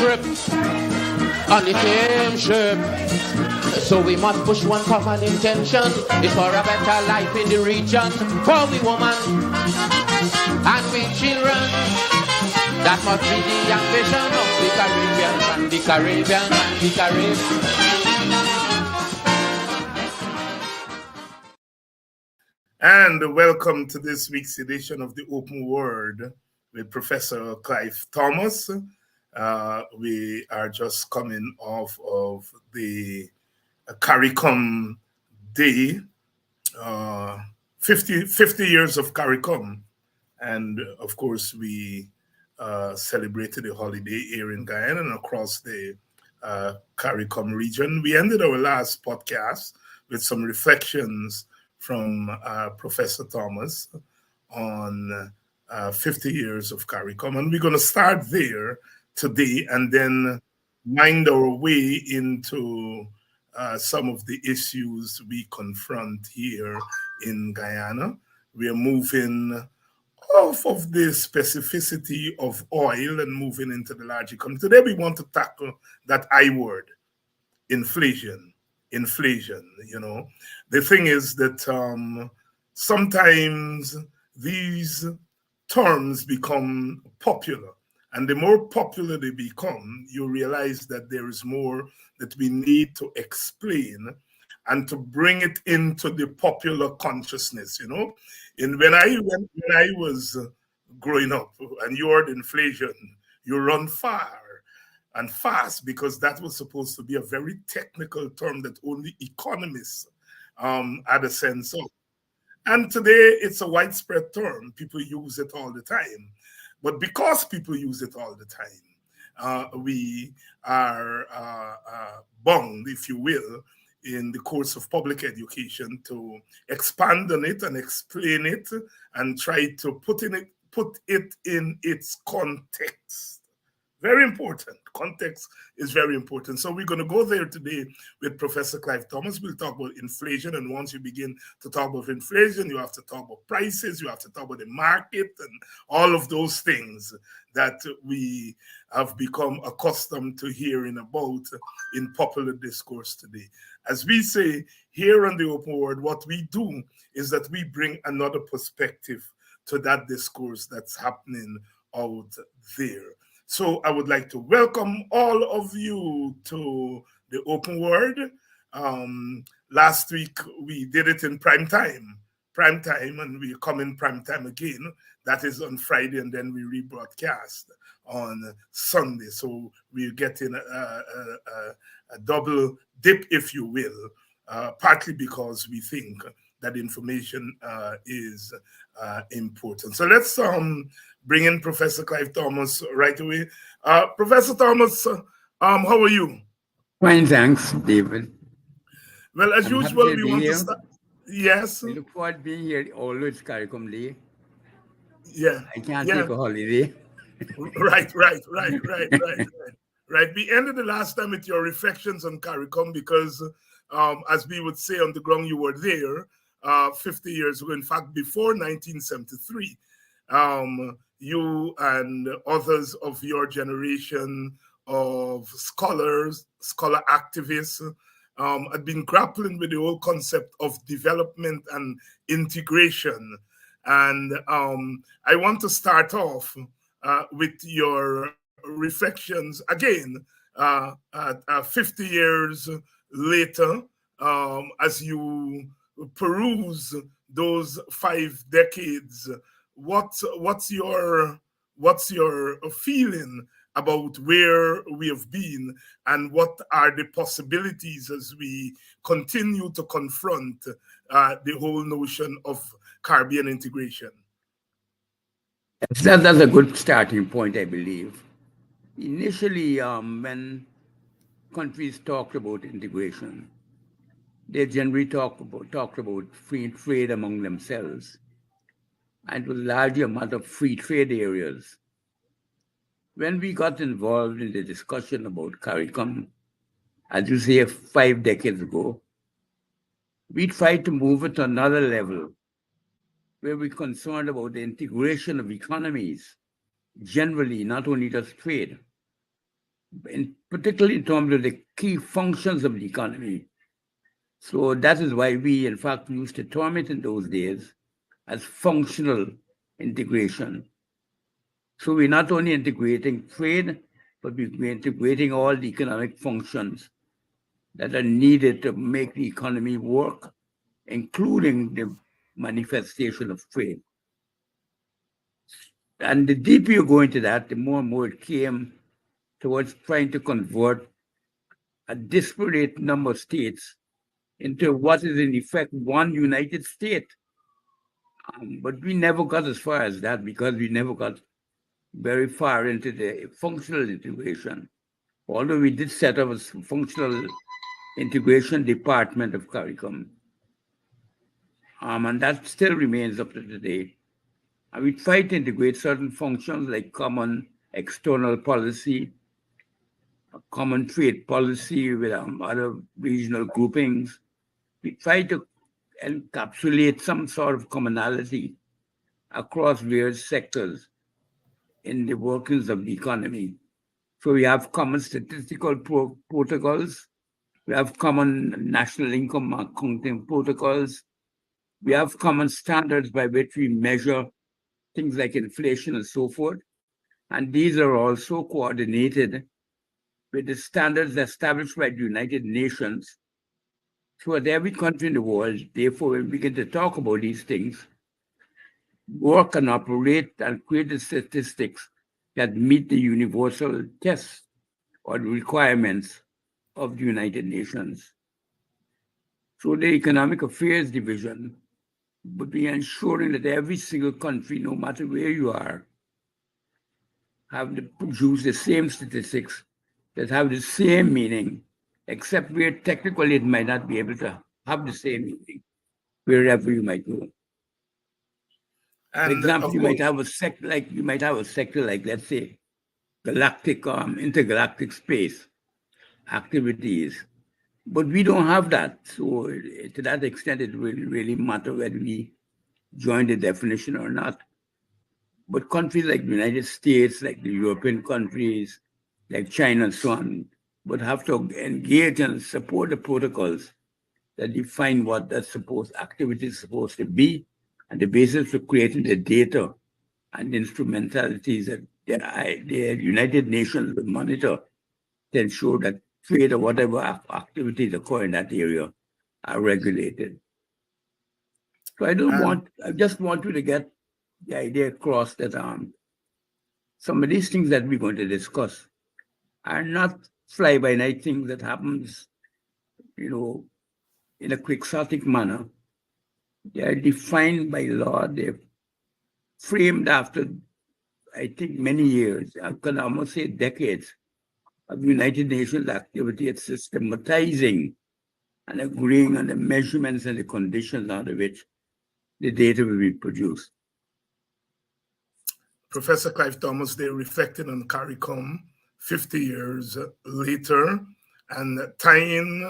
trip on the same ship. So we must push one common intention. It's for a better life in the region. For we women and we children. That must be the ambition of the Caribbean and the Caribbean and the Caribbean. And welcome to this week's edition of the Open Word with Professor Clive Thomas. We are just coming off of the CARICOM Day, 50 years of CARICOM. And of course, we celebrated the holiday here in Guyana and across the CARICOM region. We ended our last podcast with some reflections from Professor Thomas on 50 years of CARICOM. And we're going to start there today and then wind our way into some of the issues we confront here in Guyana. We are moving off of the specificity of oil and moving into the larger economy. Today we want to tackle that I word, inflation. You know, the thing is that sometimes these terms become popular, and the more popular they become, you realize that there is more that we need to explain and to bring it into the popular consciousness. You know, and when I was growing up and you heard inflation, you run far and fast, because that was supposed to be a very technical term that only economists had a sense of. And today it's a widespread term. People use it all the time. But because people use it all the time, we are bound, if you will, in the course of public education to expand on it and explain it and try to put it in its context. Very important. Context is very important. So we're going to go there today with Professor Clive Thomas. We'll talk about inflation. And once you begin to talk about inflation, you have to talk about prices. You have to talk about the market and all of those things that we have become accustomed to hearing about in popular discourse today. As we say here on the Open Word, what we do is that we bring another perspective to that discourse that's happening out there. So I would like to welcome all of you to the Open Word. Last week, we did it in prime time, and we come in prime time again. That is on Friday, and then we rebroadcast on Sunday. So we're getting a double dip, if you will, partly because we think that information is important. So let's bring in Professor Clive Thomas right away. Professor Thomas, how are you? Fine, thanks, David. Well, as usual, we want to start. Yes. I look forward to being here. Always CARICOM Day. Yeah. I can't take a holiday. Right. We ended the last time with your reflections on CARICOM because, as we would say on the ground, you were there 50 years ago. In fact, before 1973. You and others of your generation of scholar activists had been grappling with the whole concept of development and integration. And I want to start off with your reflections again, 50 years later, as you peruse those 5 decades. What's your feeling about where we have been and what are the possibilities as we continue to confront the whole notion of Caribbean integration? That's a good starting point, I believe. Initially, when countries talked about integration, they generally talked about free trade among themselves. And it was largely a matter of free trade areas. When we got involved in the discussion about CARICOM, as you say, 5 decades ago, we tried to move it to another level where we're concerned about the integration of economies, generally, not only just trade. particularly in terms of the key functions of the economy. So that is why we, in fact, used to term it in those days as functional integration. So we're not only integrating trade, but we're integrating all the economic functions that are needed to make the economy work, including the manifestation of trade. And the deeper you go into that, the more and more it came towards trying to convert a disparate number of states into what is in effect one united state. But we never got as far as that because we never got very far into the functional integration. Although we did set up a functional integration department of CARICOM, and that still remains up to today. And we try to integrate certain functions like common external policy, common trade policy with other regional groupings. We try to encapsulate some sort of commonality across various sectors in the workings of the economy. So we have common statistical protocols, we have common national income accounting protocols, we have common standards by which we measure things like inflation and so forth. And these are also coordinated with the standards established by the United Nations. So that every country in the world, therefore, when we begin to talk about these things, work and operate and create the statistics that meet the universal tests or the requirements of the United Nations. So the Economic Affairs Division would be ensuring that every single country, no matter where you are, have to produce the same statistics that have the same meaning, except where technically it might not be able to have the same meaning, wherever you might go. For example, you might have a sector like, let's say, galactic intergalactic space activities, but we don't have that. So to that extent, it will really matter whether we join the definition or not. But countries like the United States, like the European countries, like China and so on, would have to engage and support the protocols that define what that activity is supposed to be, and the basis for creating the data and instrumentalities that the United Nations will monitor to ensure that trade or whatever activities occur in that area are regulated. So I just want you to get the idea across that some of these things that we're going to discuss are not fly-by-night things that happens, in a quixotic manner. They are defined by law. They're framed after, I think, many years, I can almost say decades, of United Nations activity at systematizing and agreeing on the measurements and the conditions under which the data will be produced. Professor Clive Thomas, they reflected on CARICOM 50 years later and tying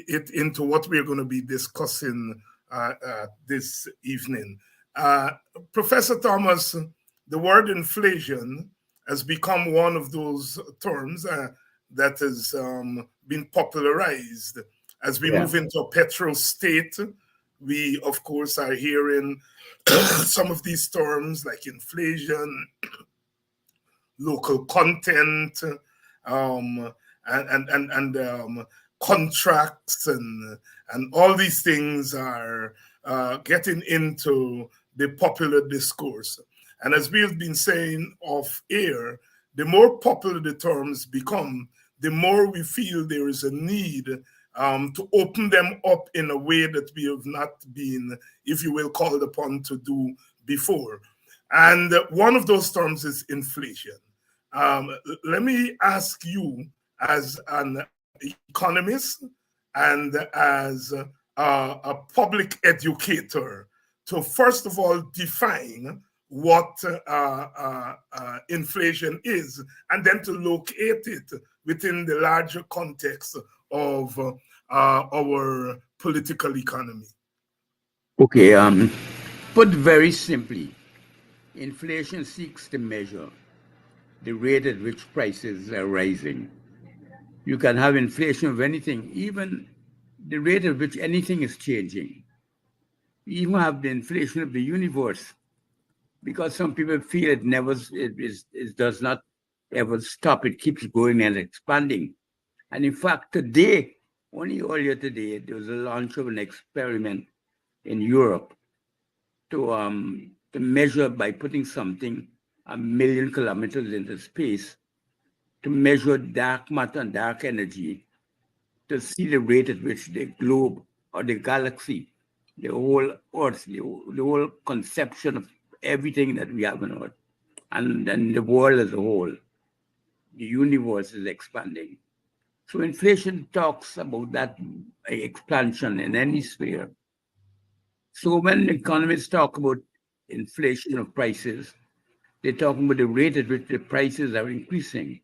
it into what we're going to be discussing this evening. Professor Thomas, the word inflation has become one of those terms that has been popularized. As we move into a petrol state, we, of course, are hearing some of these terms like inflation, local content, and contracts, and all these things are getting into the popular discourse. And as we have been saying off air, the more popular the terms become, the more we feel there is a need to open them up in a way that we have not been, if you will, called upon to do before. And one of those terms is inflation. Let me ask you, as an economist and as a public educator, to first of all define what inflation is, and then to locate it within the larger context of our political economy. Okay, put very simply, inflation seeks to measure the rate at which prices are rising. You can have inflation of anything, even the rate at which anything is changing. You even have the inflation of the universe, because some people feel it does not ever stop. It keeps growing and expanding. And in fact, today, only earlier today, there was a launch of an experiment in Europe to measure by putting something 1 million kilometers into space to measure dark matter and dark energy to see the rate at which the globe or the galaxy, the whole Earth, the whole conception of everything that we have on Earth, and then the world as a whole, the universe is expanding. So inflation talks about that expansion in any sphere. So when economists talk about inflation of prices, they're talking about the rate at which the prices are increasing,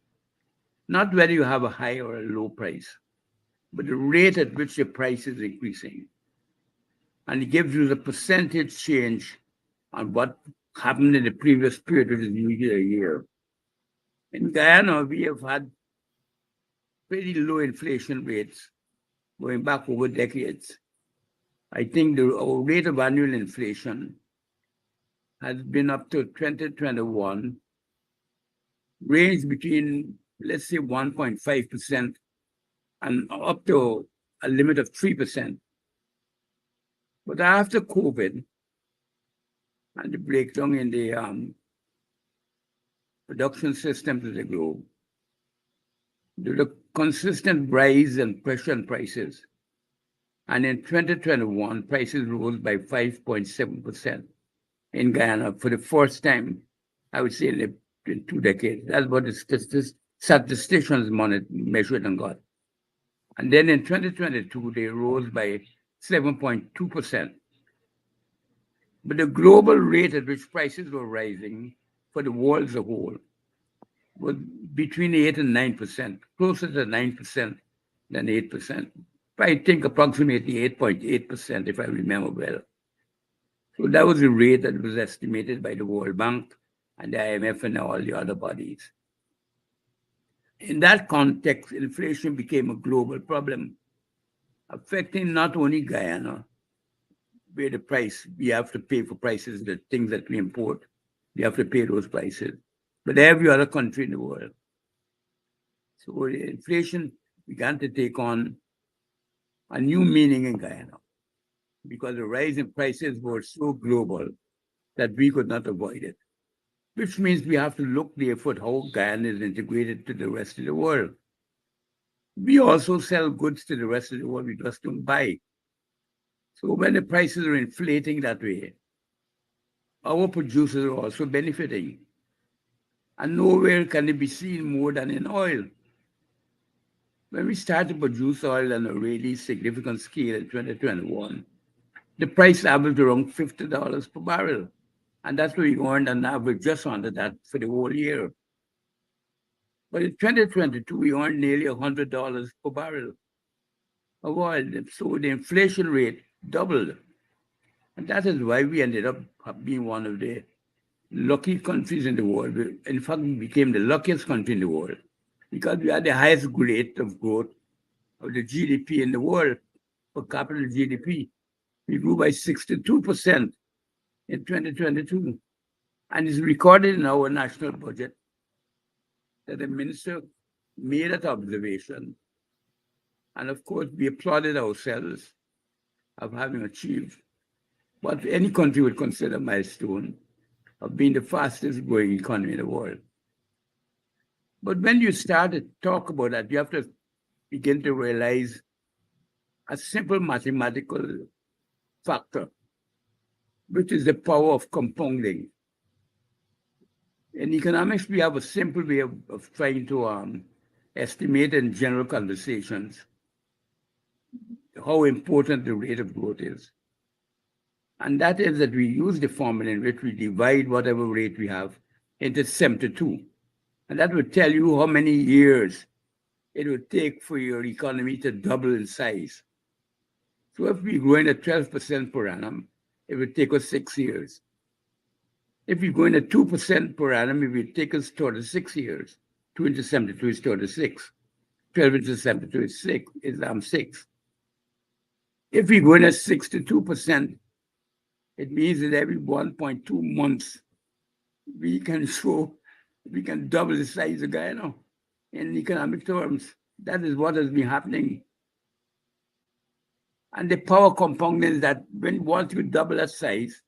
not whether you have a high or a low price, but the rate at which the price is increasing. And it gives you the percentage change on what happened in the previous period, which is usually a year. In Guyana, we have had pretty low inflation rates going back over decades. I think our rate of annual inflation has been up to 2021, ranged between, let's say, 1.5% and up to a limit of 3%. But after COVID and the breakdown in the production systems of the globe, there was a consistent rise and pressure on prices. And in 2021, prices rose by 5.7% in Guyana for the first time, I would say, in 2 decades. That's what the statisticians measured and got. And then in 2022, they rose by 7.2%. But the global rate at which prices were rising for the world as a whole was between 8 and 9%, closer to 9% than 8%. I think approximately 8.8%, if I remember well. So that was the rate that was estimated by the World Bank and the IMF and all the other bodies. In that context, inflation became a global problem, affecting not only Guyana, where the price, we have to pay for prices, the things that we import, we have to pay those prices, but every other country in the world. So the inflation began to take on a new meaning in Guyana, because the rise in prices were so global that we could not avoid it, which means we have to look therefore at how Guyana is integrated to the rest of the world. We also sell goods to the rest of the world, we just don't buy. So when the prices are inflating that way, our producers are also benefiting. And nowhere can it be seen more than in oil. When we started to produce oil on a really significant scale in 2021, the price averaged around $50 per barrel. And that's what we earned on average just under that for the whole year. But in 2022, we earned nearly $100 per barrel of oil. So the inflation rate doubled. And that is why we ended up being one of the lucky countries in the world. In fact, we became the luckiest country in the world because we had the highest rate of growth of the GDP in the world, per capita GDP. We grew by 62% in 2022. And it's recorded in our national budget that the minister made that observation. And of course, we applauded ourselves of having achieved what any country would consider a milestone of being the fastest growing economy in the world. But when you start to talk about that, you have to begin to realize a simple mathematical factor, which is the power of compounding. In economics, we have a simple way of trying to estimate in general conversations how important the rate of growth is. And that is that we use the formula in which we divide whatever rate we have into 72. And that would tell you how many years it would take for your economy to double in size. So if we're growing at 12% per annum, it would take us 6 years. If we're going at 2% per annum, if it take us 6 years, 2 into 72 is 36. 12 into 72 is 6, is 6. If we're going at 62%, it means that every 1.2 months, we can double the size of Guyana in economic terms. That is what has been happening. And the power component is that once you double that size,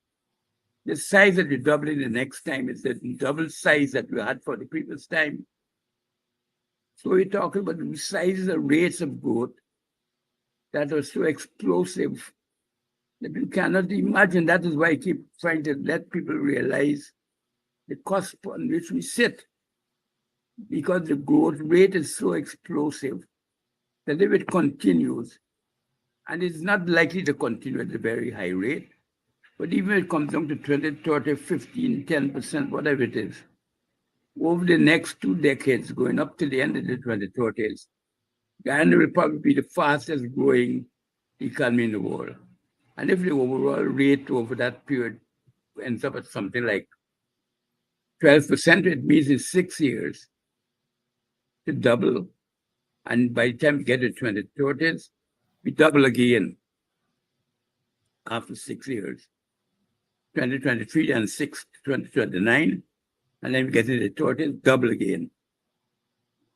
the size that you double in the next time is the double size that we had for the previous time. So we're talking about the sizes and rates of growth that are so explosive that you cannot imagine. That is why I keep trying to let people realize the cost on which we sit, because the growth rate is so explosive that if it continues, and it's not likely to continue at a very high rate, but even if it comes down to 20, 30, 15, 10%, whatever it is, over the next 2 decades, going up to the end of the 2030s, Guyana will probably be the fastest growing economy in the world. And if the overall rate over that period ends up at something like 12%, it means in 6 years to double. And by the time we get to 2030s, we double again after 6 years. 2023 and 2029, and then we get to the 30s, double again.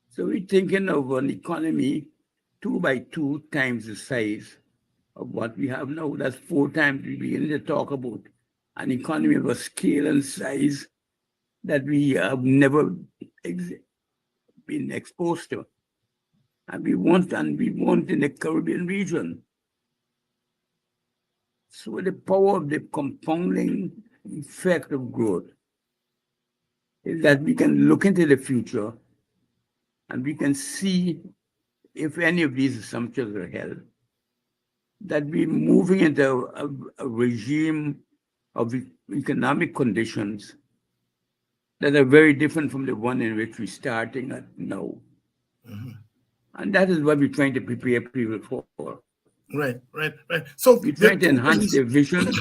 So we're thinking of an economy 2 by 2 times the size of what we have now. That's 4 times we begin to talk about an economy of a scale and size that we have never been exposed to. And we want in the Caribbean region. So the power of the compounding effect of growth is that we can look into the future and we can see if any of these assumptions are held, that we're moving into a regime of economic conditions that are very different from the one in which we're starting at now. Mm-hmm. And that is what we're trying to prepare people for. Right. So we're trying to enhance their vision.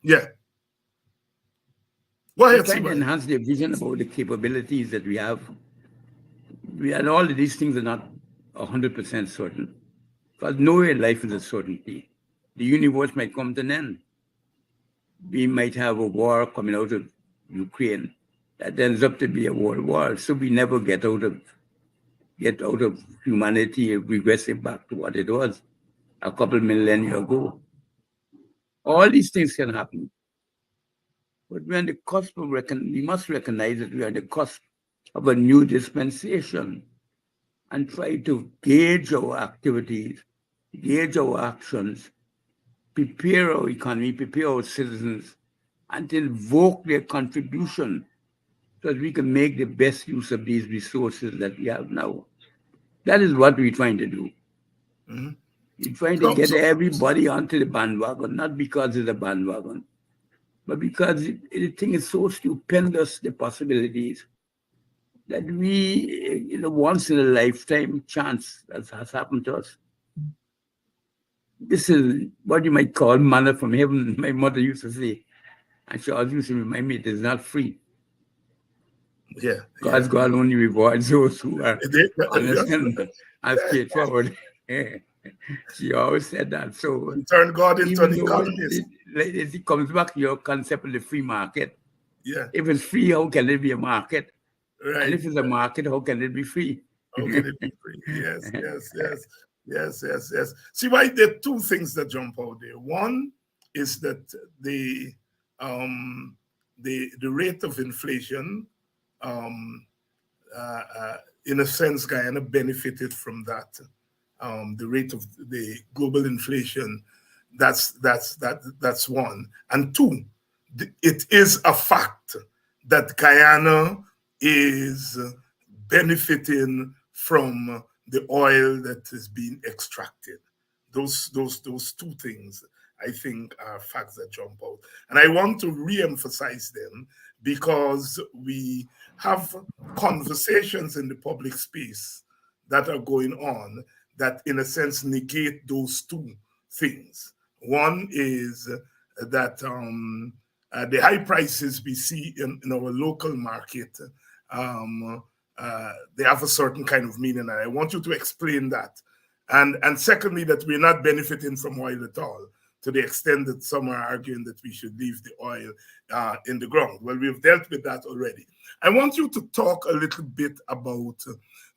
Yeah. Go ahead. We're trying to enhance their vision about the capabilities that we have. And all of these things are not 100% certain. Because nowhere in life is a certainty. The universe might come to an end. We might have a war coming out of Ukraine that ends up to be a world war. So we never get out of humanity, regressing back to what it was a couple millennia ago. All these things can happen. But we're on the cusp of we must recognize that we're on the cusp of a new dispensation and try to gauge our activities, gauge our actions, prepare our economy, prepare our citizens, and to invoke their contribution so that we can make the best use of these resources that we have now. That is what we're trying to do. Mm-hmm. We're trying to get everybody onto the bandwagon, not because it's a bandwagon, but because the thing is so stupendous, the possibilities, that we, once in a lifetime chance that has happened to us. This is what you might call manna from heaven, my mother used to say. And she always used to remind me it is not free. Yeah. God's God only rewards those who are honest and straightforward. She always said that. So you turn God into an economist. It comes back to your concept of the free market. Yeah. If it's free, how can it be a market? Right. And if it's a market, how can it be free? How can it be free? Yes. See, why there are 2 things that jump out there. One is that the rate of inflation, in a sense, Guyana benefited from that. The rate of the global inflation, that's one. And 2, it is a fact that Guyana is benefiting from the oil that is being extracted. Those 2 things, I think, are facts that jump out. And I want to re-emphasize them because we have conversations in the public space that are going on that, in a sense, negate those 2 things. One is that the high prices we see in our local market, they have a certain kind of meaning, and I want you to explain that. And secondly, that we're not benefiting from oil at all, to the extent that some are arguing that we should leave the oil in the ground. Well, we've dealt with that already. I want you to talk a little bit about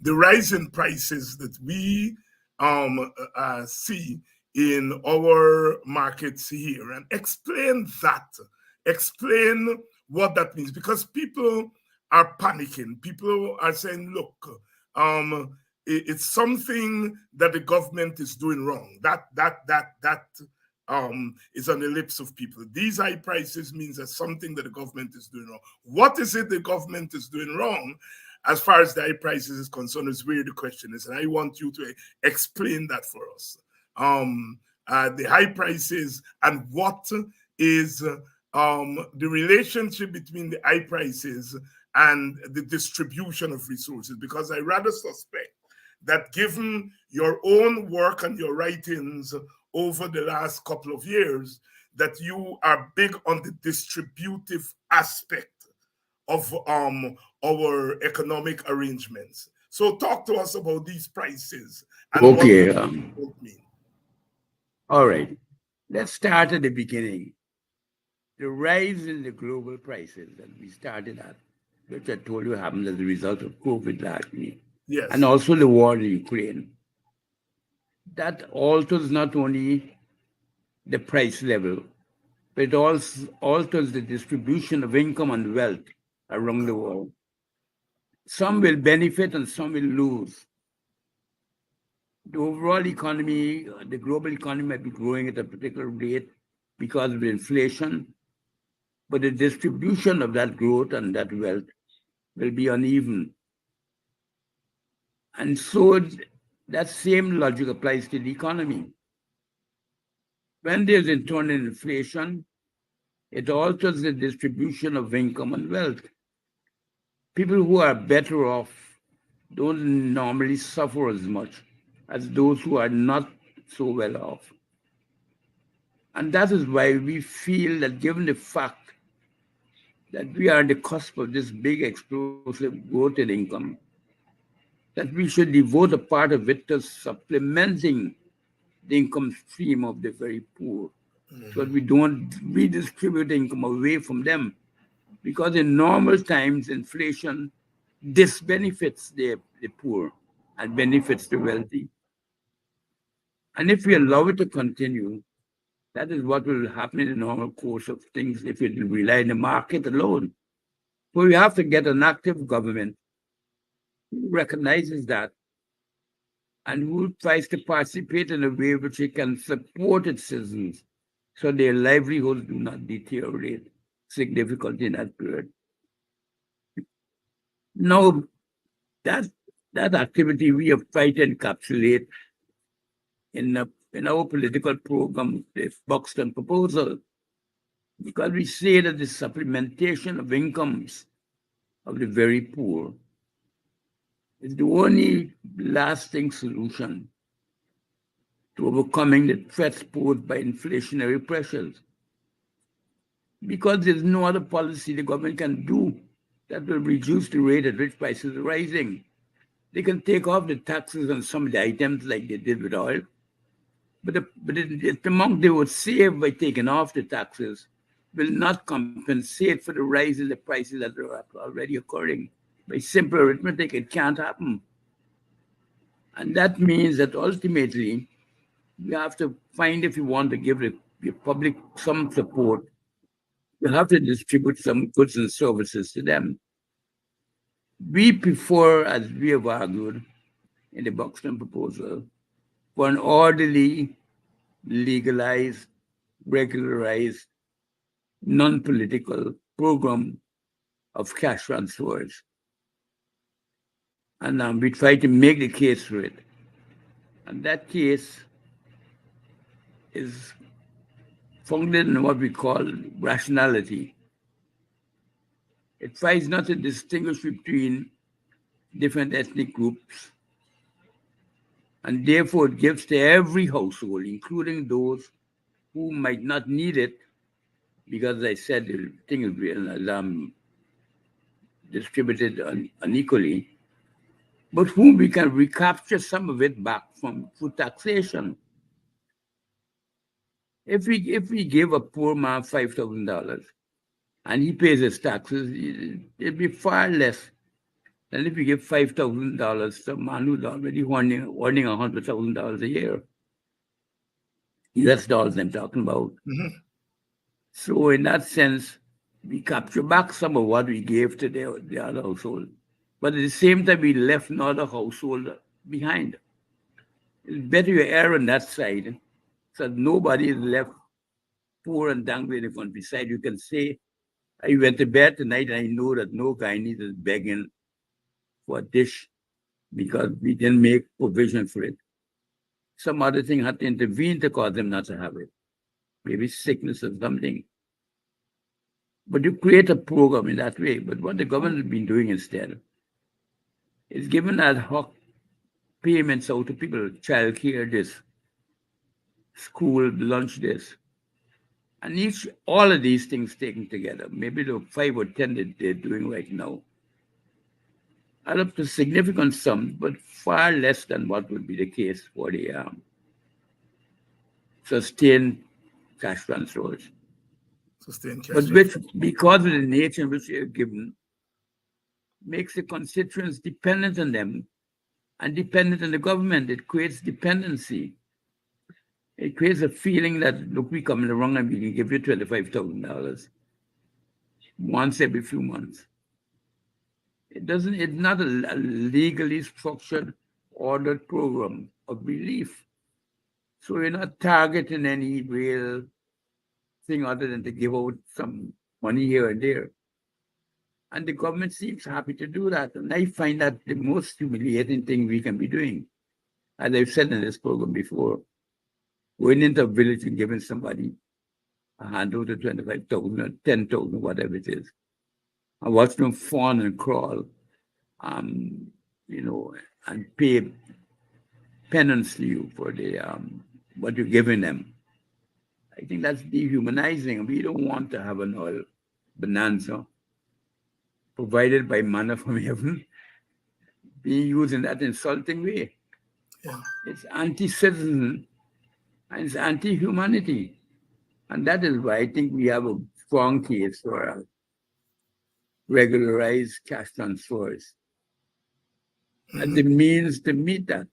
the rise in prices that we see in our markets here, and explain that. Explain what that means, because people are panicking. People are saying, look, it's something that the government is doing wrong. That is on the lips of people. These high prices means that something that the government is doing wrong. What is it the government is doing wrong as far as the high prices is concerned is where the question is. And I want you to explain that for us. The high prices and what is the relationship between the high prices and the distribution of resources, because I rather suspect that given your own work and your writings over the last couple of years, that you are big on the distributive aspect of our economic arrangements. So talk to us about these prices and Okay. what they mean. All right. Let's start at the beginning. The rise in the global prices that we started at, which I told you happened as a result of COVID largely, Yes. and also the war in Ukraine. That alters not only the price level, but it also alters the distribution of income and wealth around the world. Some will benefit and some will lose. The overall economy, the global economy might be growing at a particular rate because of inflation, but the distribution of that growth and that wealth will be uneven. And so that same logic applies to the economy. When there's internal inflation, it alters the distribution of income and wealth. People who are better off don't normally suffer as much as those who are not so well off. And that is why we feel that given the fact that we are on the cusp of this big explosive growth in income, that we should devote a part of it to supplementing the income stream of the very poor, so that we don't redistribute income away from them. Because in normal times, inflation disbenefits the poor and benefits the wealthy. And if we allow it to continue, that is what will happen in the normal course of things if we rely on the market alone. So we have to get an active government who recognizes that and who tries to participate in a way which it can support its citizens so their livelihoods do not deteriorate significantly in that period. Now, that activity we have tried to encapsulate in our political program, the Buxton proposal, because we say that the supplementation of incomes of the very poor is the only lasting solution to overcoming the threats posed by inflationary pressures. Because there's no other policy the government can do that will reduce the rate at which prices are rising. They can take off the taxes on some of the items like they did with oil, but the amount they would save by taking off the taxes will not compensate for the rise in the prices that are already occurring. By simple arithmetic, it can't happen. And that means that ultimately, we have to find, if you want to give the public some support, you have to distribute some goods and services to them. We prefer, as we have argued in the Buxton proposal, for an orderly, legalized, regularized, non-political program of cash transfers. And we try to make the case for it. And that case is founded in what we call rationality. It tries not to distinguish between different ethnic groups, and therefore it gives to every household, including those who might not need it, because as I said, the thing is distributed unequally, but whom we can recapture some of it back from through taxation. If we give a poor man $5,000 and he pays his taxes, it'd be far less than if you give $5,000 to a man who's already earning $100,000 a year. US dollars I'm talking about. Mhm. So in that sense, we capture back some of what we gave to the other household. But at the same time, we left another household behind. It's better you err on that side so that nobody is left poor and dangling in the countryside. You can say, I went to bed tonight and I know that no Guyanese is begging for a dish because we didn't make provision for it. Some other thing had to intervene to cause them not to have it. Maybe sickness or something. But you create a program in that way. But what the government has been doing instead is giving ad hoc payments out to people, child care this, school lunch this. And all of these things taken together, maybe the 5 or 10 that they're doing right now, add up to significant sums, but far less than what would be the case for the sustained cash transfers. Sustained cash. But which, because of the nature in which they are given, makes the constituents dependent on them and dependent on the government. It creates dependency. It creates a feeling that, look, we come along and we can give you $25,000 once every few months. It's not a legally structured, ordered program of relief. So we're not targeting any real thing other than to give out some money here and there. And the government seems happy to do that. And I find that the most humiliating thing we can be doing. As I've said in this program before, going into a village and giving somebody a handle to 25,000 or 10,000, whatever it is, and watch them fawn and crawl, and pay penance to you for the what you're giving them. I think that's dehumanizing. We don't want to have an oil bonanza provided by manna from heaven being used in that insulting way. Yeah. It's anti-citizen and it's anti-humanity. And that is why I think we have a strong case for regularized cash transfers as the means to meet that.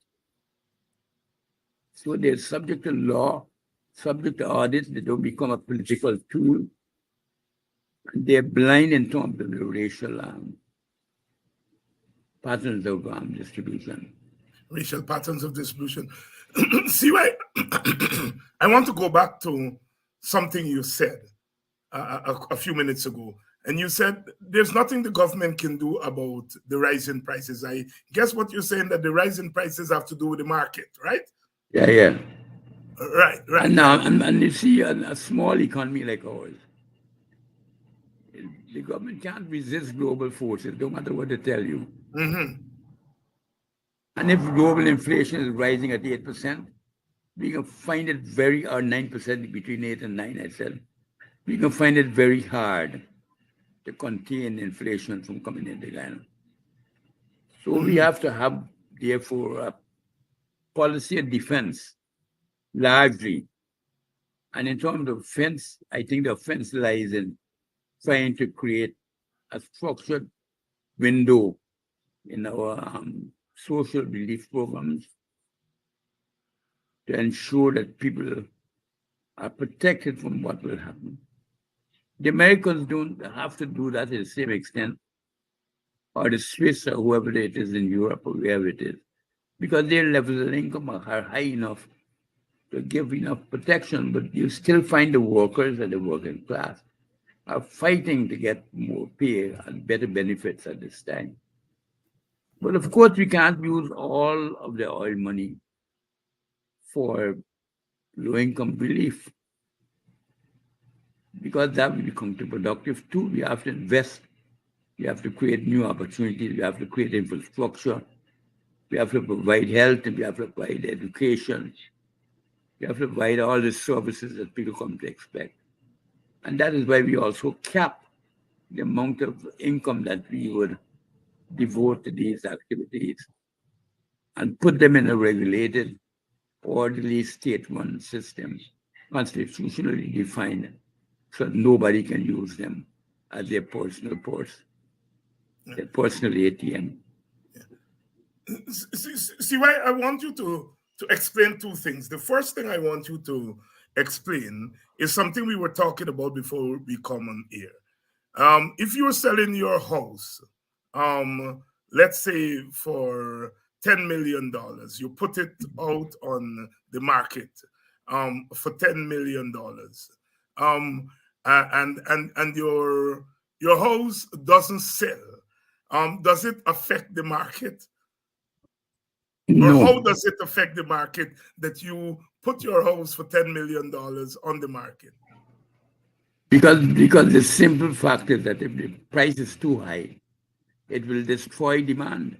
So they're subject to law, subject to audit, they don't become a political tool. They're blind in terms of the racial patterns of distribution. Racial patterns of distribution. See, why I want to go back to something you said a few minutes ago. And you said there's nothing the government can do about the rising prices. I guess what you're saying, that the rising prices have to do with the market, right? Yeah. Right. And you see, a small economy like ours, the government can't resist global forces, no matter what they tell you. Mm-hmm. And if global inflation is rising at 8%, we can find it or 9%, between 8 and 9, I said, we can find it very hard to contain inflation from coming into Guyana. So we have to have, therefore, a policy of defense, largely. And in terms of offense, I think the offense lies in trying to create a structured window in our social relief programs to ensure that people are protected from what will happen. The Americans don't have to do that to the same extent, or the Swiss or whoever it is in Europe or wherever it is, because their levels of income are high enough to give enough protection, but you still find the workers and the working class are fighting to get more pay and better benefits at this time. But of course, we can't use all of the oil money for low-income relief, because that will become counterproductive too. We have to invest. We have to create new opportunities. We have to create infrastructure. We have to provide health, and we have to provide education. We have to provide all the services that people come to expect. And that is why we also cap the amount of income that we would devote to these activities and put them in a regulated, orderly state-run system, constitutionally defined, so nobody can use them as their personal purse, their personal ATM. See why I want you to explain two things. The first thing I want you to explain is something we were talking about before we come on air. If you're selling your house, let's say for $10 million, you put it out on the market for $10 million, and your house doesn't sell. Does it affect the market? Or No, how does it affect the market that you put your house for $10 million on the market? because the simple fact is that if the price is too high, it will destroy demand.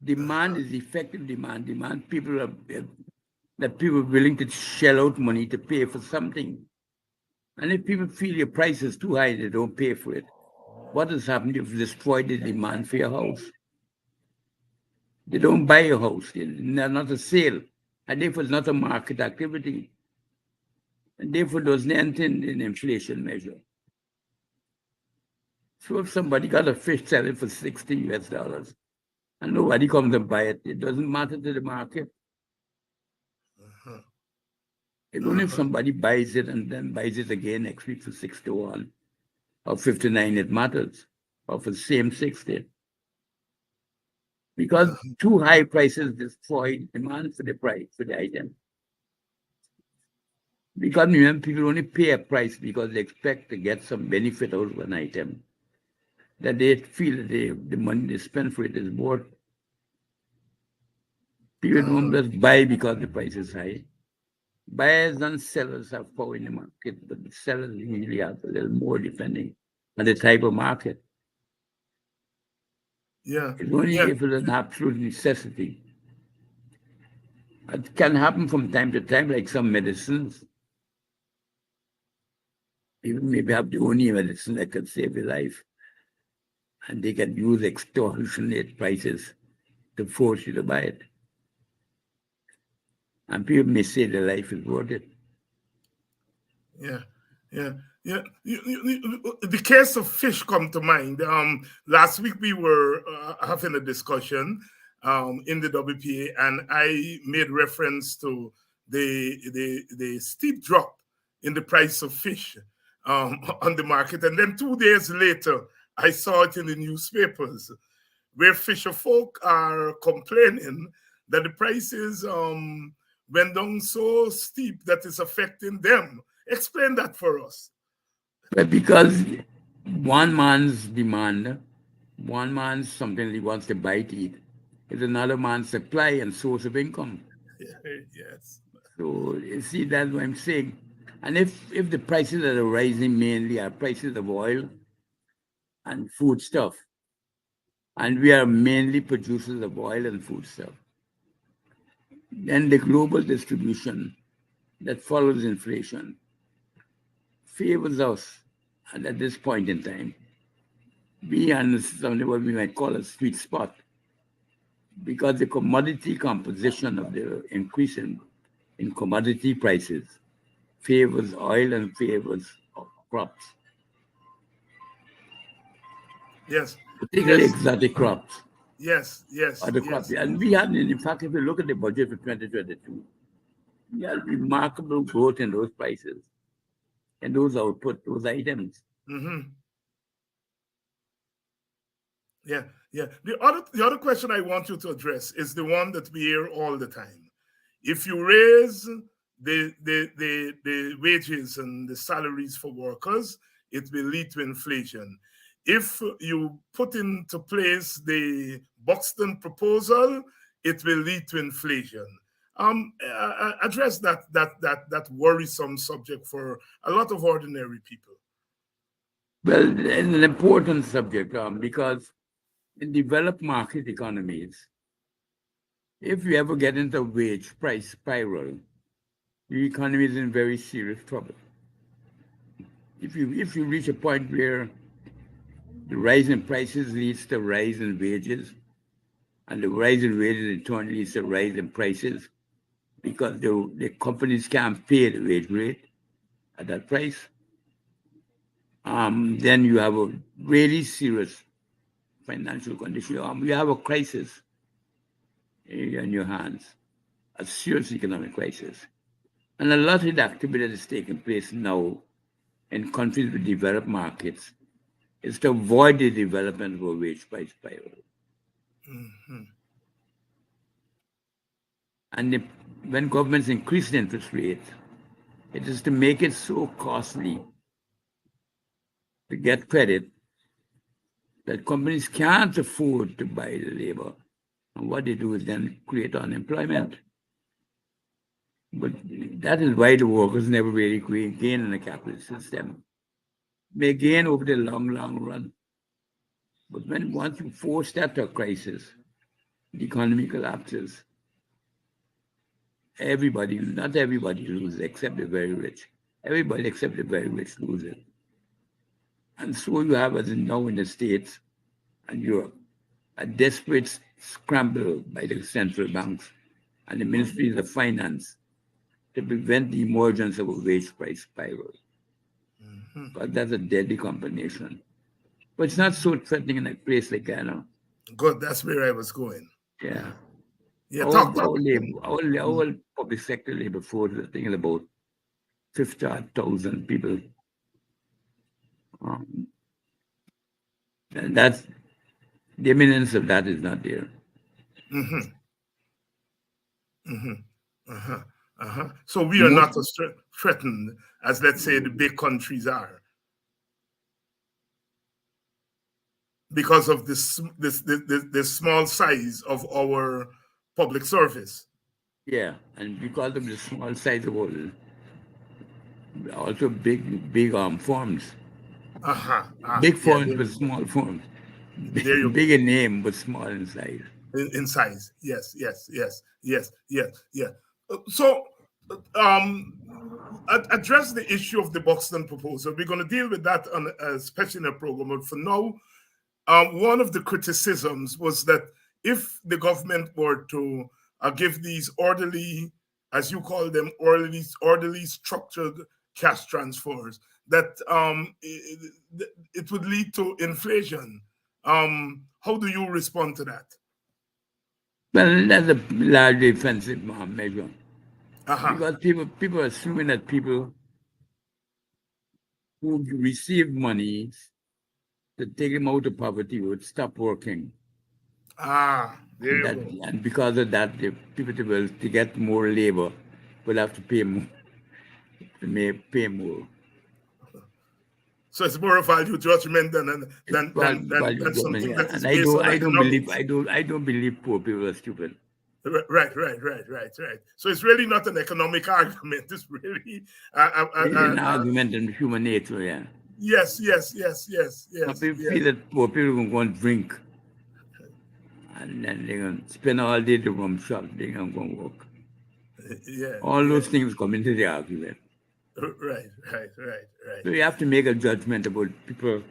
Demand is effective demand. Demand people are that people are willing to shell out money to pay for something. And if people feel your price is too high, they don't pay for it. What has happened? You've destroyed the demand for your house. They don't buy your house. They're not a sale. And therefore, it's not a market activity. And therefore, there's nothing in inflation measure. So if somebody got a fish selling for $60 and nobody comes and buy it, it doesn't matter to the market. It's only if somebody buys it and then buys it again next week for 61 or 59, it matters, or for the same 60. Because too high prices destroy demand for the item. Because remember, people only pay a price because they expect to get some benefit out of an item that they feel that the money they spend for it is worth. People don't just buy because the price is high. Buyers and sellers have power in the market, but the sellers usually have a little more depending on the type of market. Yeah. It's only if it's an absolute necessity. It can happen from time to time, like some medicines. You maybe have the only medicine that can save your life. And they can use extortionate prices to force you to buy it. And people may say their life is worth it. Yeah, yeah, yeah. The case of fish come to mind. Last week we were having a discussion in the WPA, and I made reference to the steep drop in the price of fish on the market, and then 2 days later, I saw it in the newspapers where fisher folk are complaining that the prices went down so steep that it's affecting them. Explain that for us. But because one man's demand, one man's something he wants to buy to eat, is another man's supply and source of income. Yes. So you see, that's what I'm saying. And if the prices that are rising mainly are prices of oil and food stuff, and we are mainly producers of oil and food stuff, then the global distribution that follows inflation favors us. And at this point in time, we are in something what we might call a sweet spot, because the commodity composition of the increase in commodity prices favors oil and favors crops, Yes. particularly Yes. exotic crops. Yes. Or the crops. Yes. And we had, in fact, if you look at the budget for 2022, we had remarkable growth in those prices and those output, those items. Mm-hmm. Yeah. Yeah. The other question I want you to address is the one that we hear all the time. If you raise the wages and the salaries for workers, it will lead to inflation. If you put into place the Buxton proposal, it will lead to inflation. Address that worrisome subject for a lot of ordinary people. Well, it's an important subject because in developed market economies, if you ever get into a wage price spiral, the economy is in very serious trouble. if you reach a point where the rise in prices leads to rise in wages, and the rise in wages in turn leads to rise in prices because the companies can't pay the wage rate at that price, then you have a really serious financial condition. You have a crisis in your hands, a serious economic crisis. And a lot of the activity that is taking place now in countries with developed markets is to avoid the development of a wage price spiral. Mm-hmm. And when governments increase the interest rates, it is to make it so costly to get credit that companies can't afford to buy the labor. And what they do is then create unemployment. But that is why the workers never really gain in the capitalist system. May gain over the long run. But once you force that to a crisis, the economy collapses. Not everybody loses except the very rich. Everybody except the very rich loses. And so you have, as now in the States and Europe, a desperate scramble by the central banks and the ministries of finance to prevent the emergence of a wage price spiral. Mm-hmm. But that's a deadly combination. But it's not so threatening in a place like Ghana. Good, that's where I was going. Yeah. Yeah, Our, talk. our, labor, our public sector labor force is thinking about 50,000 people. And that's the eminence of that is not there. Mm-hmm. Mm-hmm. Uh-huh. Uh-huh. So we are not as threatened as, let's say, the big countries are because of this small size of our public service. Yeah, and because of the small size of all, also big firms. Uh-huh. Big Yeah, firms but small firms. there you Big in name but small in size. in size. Yes, yes, yes, yes, yes, yeah. So, address the issue of the Buxton proposal. We're going to deal with that on especially in a program. But for now, one of the criticisms was that if the government were to give these orderly, as you call them, orderly structured cash transfers, that it would lead to inflation. How do you respond to that? Well, that's a largely offensive measure. Uh-huh. Because people are assuming that people who receive money to take them out of poverty would stop working. There you go. And because of that, the people to get more labor will have to pay more. Pay more. So it's more a value judgment than Value something yeah. that is And based on I don't believe economics. I don't believe poor people are stupid. Right. So it's really not an economic argument. It's really An argument in human nature, yeah. Yes. Some people feel that poor people are going to drink and then they're going to spend all day at the rum shop, they're going to go and work. Yeah. All those things come into the argument. Right. So you have to make a judgment about people.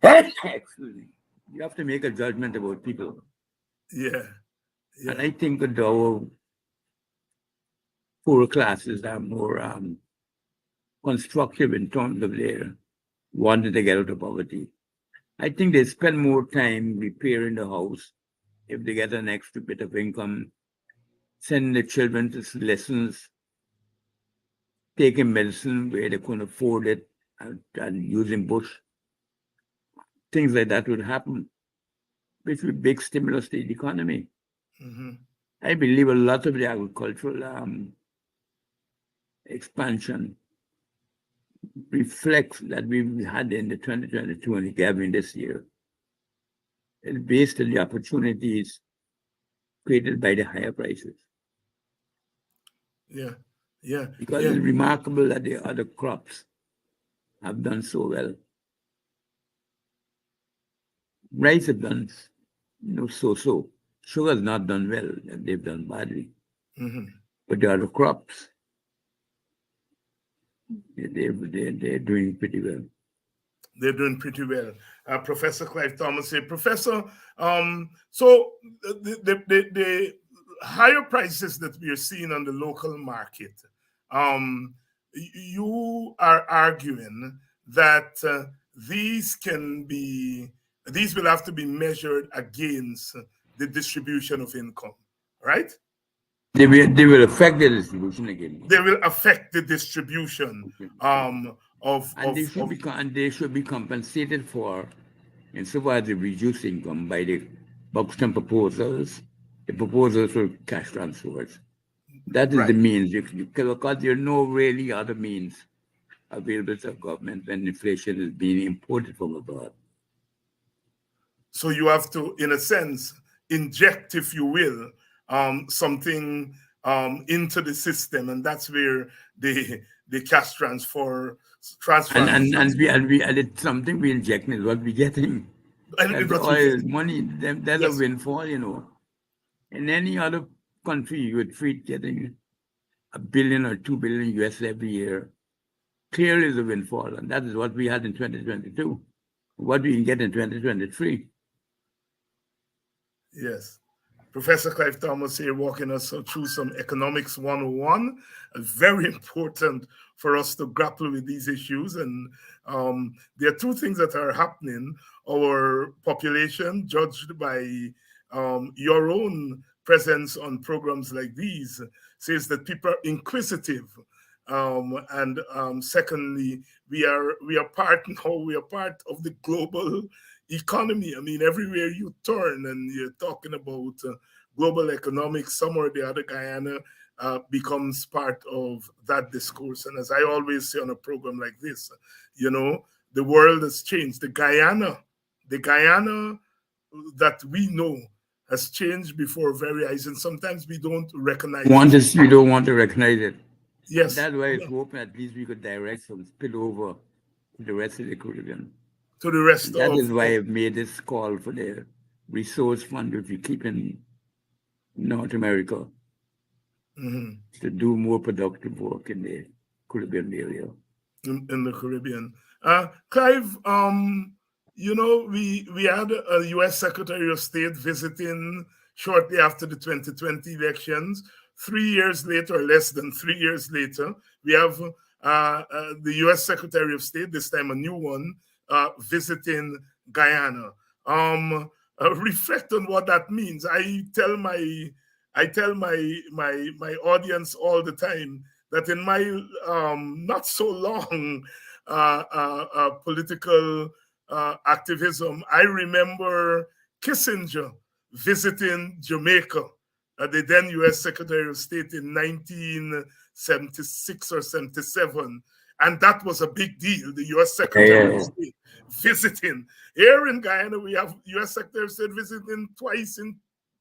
Excuse me. You have to make a judgment about people. Yeah. And I think that our poorer classes are more constructive in terms of their wanting to get out of poverty. I think they spend more time repairing the house if they get an extra bit of income, sending the children to lessons, taking medicine where they couldn't afford it, and using bush. Things like that would happen, which would big stimulus to the economy. Mm-hmm. I believe a lot of the agricultural expansion reflects that we've had in the 2022 and the gathering this year. It's based on the opportunities created by the higher prices. Yeah. Because it's remarkable that the other crops have done so well. Rice have done, so. Sugar has not done well, they've done badly. Mm-hmm. But the other crops, They're doing pretty well. They're doing pretty well. Professor Clive Thomas here. Professor, so the higher prices that we are seeing on the local market, um, you are arguing that these can be, these will have to be measured against the distribution of income, right? They will affect the distribution again. They will affect the distribution of And they should be compensated for, insofar as they reduce income, by the Buxton proposals, the proposals for cash transfers. That is the right. means. Because there are no really other means available to government when inflation is being imported from abroad. So you have to, in a sense, inject, if you will, something into the system, and that's where the cash transfer. And it's something we injecting is what we're getting. And That's oil money. That's a windfall, In any other country, you would treat getting $1 billion or $2 billion US every year. Clearly is a windfall, and that is what we had in 2022. What we can get in 2023. Yes. Professor Clive Thomas here walking us through some economics 101. Very important for us to grapple with these issues. And there are two things that are happening. Our population, judged by your own presence on programs like these, says that people are inquisitive. And secondly, we are part of the global economy. I mean, everywhere you turn and you're talking about global economics, somewhere or the other, Guyana becomes part of that discourse. And as I always say on a program like this, the world has changed. The Guyana that we know has changed before very eyes, and sometimes we don't recognize it. We don't want to recognize it. Yes. That's why it's hoping at least we could direct some spillover to the rest of the Caribbean. To the rest That is why I've made this call for the resource fund, which we keep in North America, to do more productive work in the Caribbean area. In the Caribbean. Clive, we had a U.S. Secretary of State visiting shortly after the 2020 elections. 3 years later, or less than 3 years later, we have the U.S. Secretary of State, this time a new one, visiting Guyana. Reflect on what that means. I tell my audience all the time that in my not so long political activism, I remember Kissinger visiting Jamaica, the then U.S. Secretary of State, in 1976 or 77. And that was a big deal, the U.S. Secretary of State visiting. Here in Guyana, we have U.S. Secretary of State visiting twice in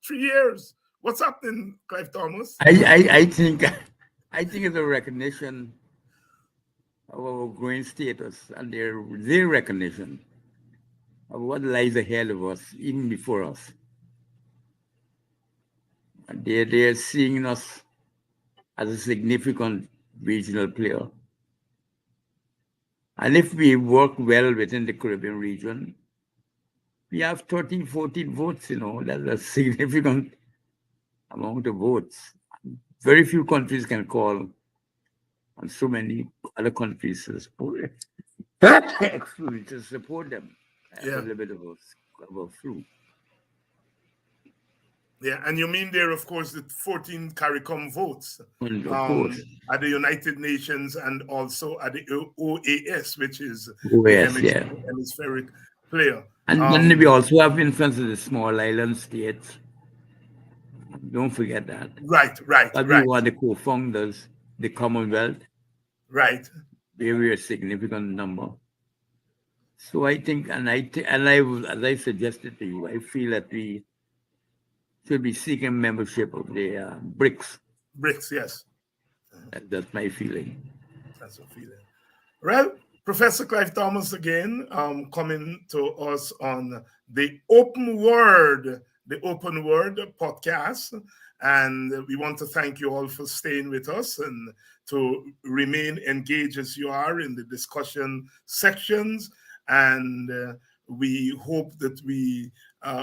3 years. What's happening, Clive Thomas? I think it's a recognition of our growing status and their recognition of what lies ahead of us, even before us. And they're seeing us as a significant regional player. And if we work well within the Caribbean region, we have 13, 14 votes, that's a significant amount of votes. Very few countries can call on so many other countries to support to support them. A little bit of a flu. Yeah, and you mean there, of course, the 14 CARICOM votes at the United Nations and also at the OAS, which is the hemispheric player. And then we also have influence of the small island states. Don't forget that. Right. But we were the co-founders, the Commonwealth. Right. Very significant number. So I think, and as I suggested to you, I feel that we should be seeking membership of the BRICS. BRICS, yes. That's my feeling. That's a feeling. Well, Professor Clive Thomas again, coming to us on the Open Word podcast. And we want to thank you all for staying with us and to remain engaged as you are in the discussion sections. And we hope that we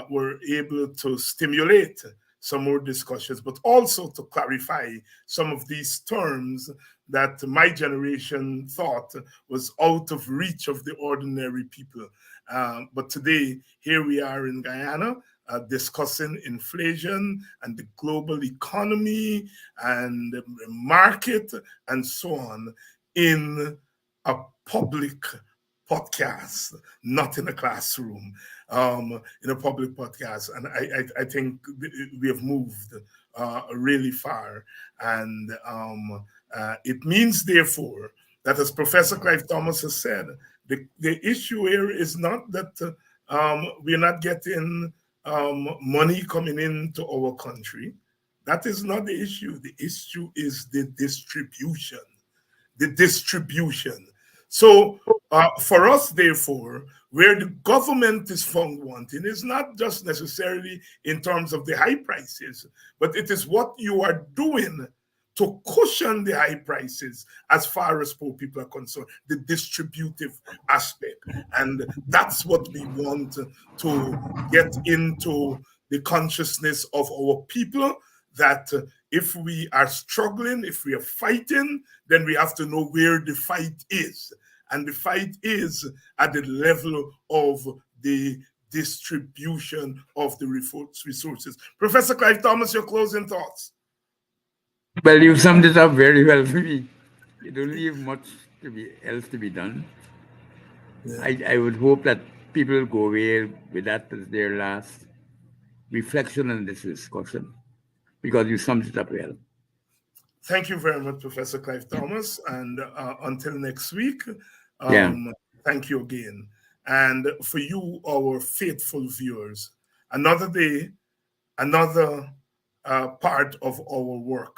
were able to stimulate some more discussions, but also to clarify some of these terms that my generation thought was out of reach of the ordinary people. But today, here we are in Guyana, discussing inflation and the global economy and the market and so on in a public podcast, not in a classroom, in a public podcast. And I think we have moved really far. And it means, therefore, that as Professor Clive Thomas has said, the issue here is not that we're not getting money coming into our country. That is not the issue. The issue is the distribution. The distribution. So for us, therefore, where the government is found wanting is not just necessarily in terms of the high prices, but it is what you are doing to cushion the high prices as far as poor people are concerned, the distributive aspect. And that's what we want to get into the consciousness of our people, that if we are struggling, if we are fighting, then we have to know where the fight is. And the fight is at the level of the distribution of the resources. Professor Clive Thomas, your closing thoughts. Well, you summed it up very well for me. You don't leave much else to be done. Yeah. I would hope that people will go away with that as their last reflection on this discussion, because you summed it up well. Thank you very much, Professor Clive Thomas. And until next week, thank you again. And for you, our faithful viewers, another day, another part of our work.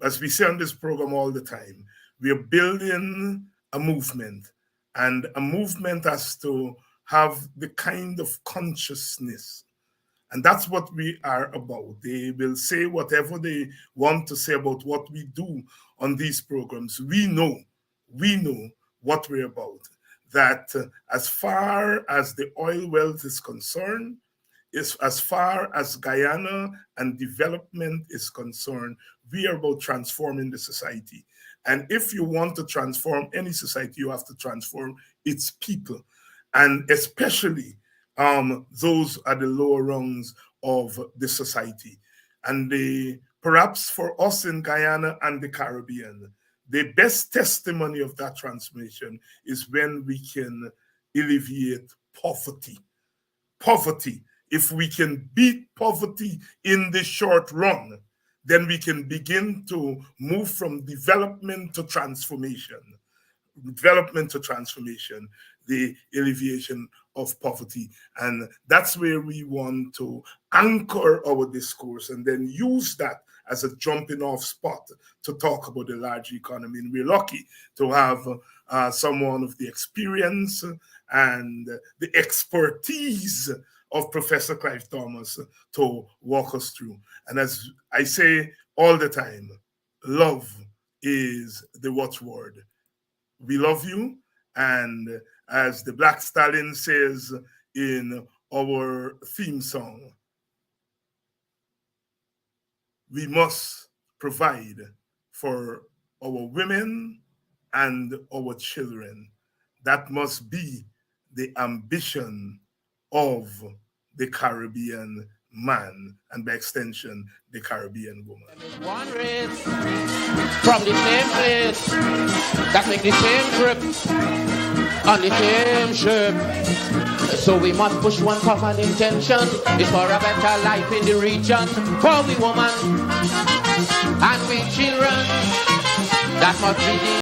As we say on this program all the time, we are building a movement, and a movement has to have the kind of consciousness. And that's what we are about. They will say whatever they want to say about what we do on these programs. We know what we're about. That as far as the oil wealth is concerned, as far as Guyana and development is concerned, we are about transforming the society. And if you want to transform any society, you have to transform its people. And especially those are the lower rungs of the society. And perhaps for us in Guyana and the Caribbean, the best testimony of that transformation is when we can alleviate poverty. Poverty. If we can beat poverty in the short run, then we can begin to move from development to transformation. Development to transformation, the alleviation of poverty. And that's where we want to anchor our discourse and then use that as a jumping off spot to talk about the large economy. And we're lucky to have someone of the experience and the expertise of Professor Clive Thomas to walk us through. And as I say all the time, love is the watchword. We love you. And as the Black Stallion says in our theme song, we must provide for our women and our children. That must be the ambition of the Caribbean man, and by extension, the Caribbean woman. One race from the same place that make the same trip on the same ship. So we must push one common intention. It's for a better life in the region, for we women and we children. That must be the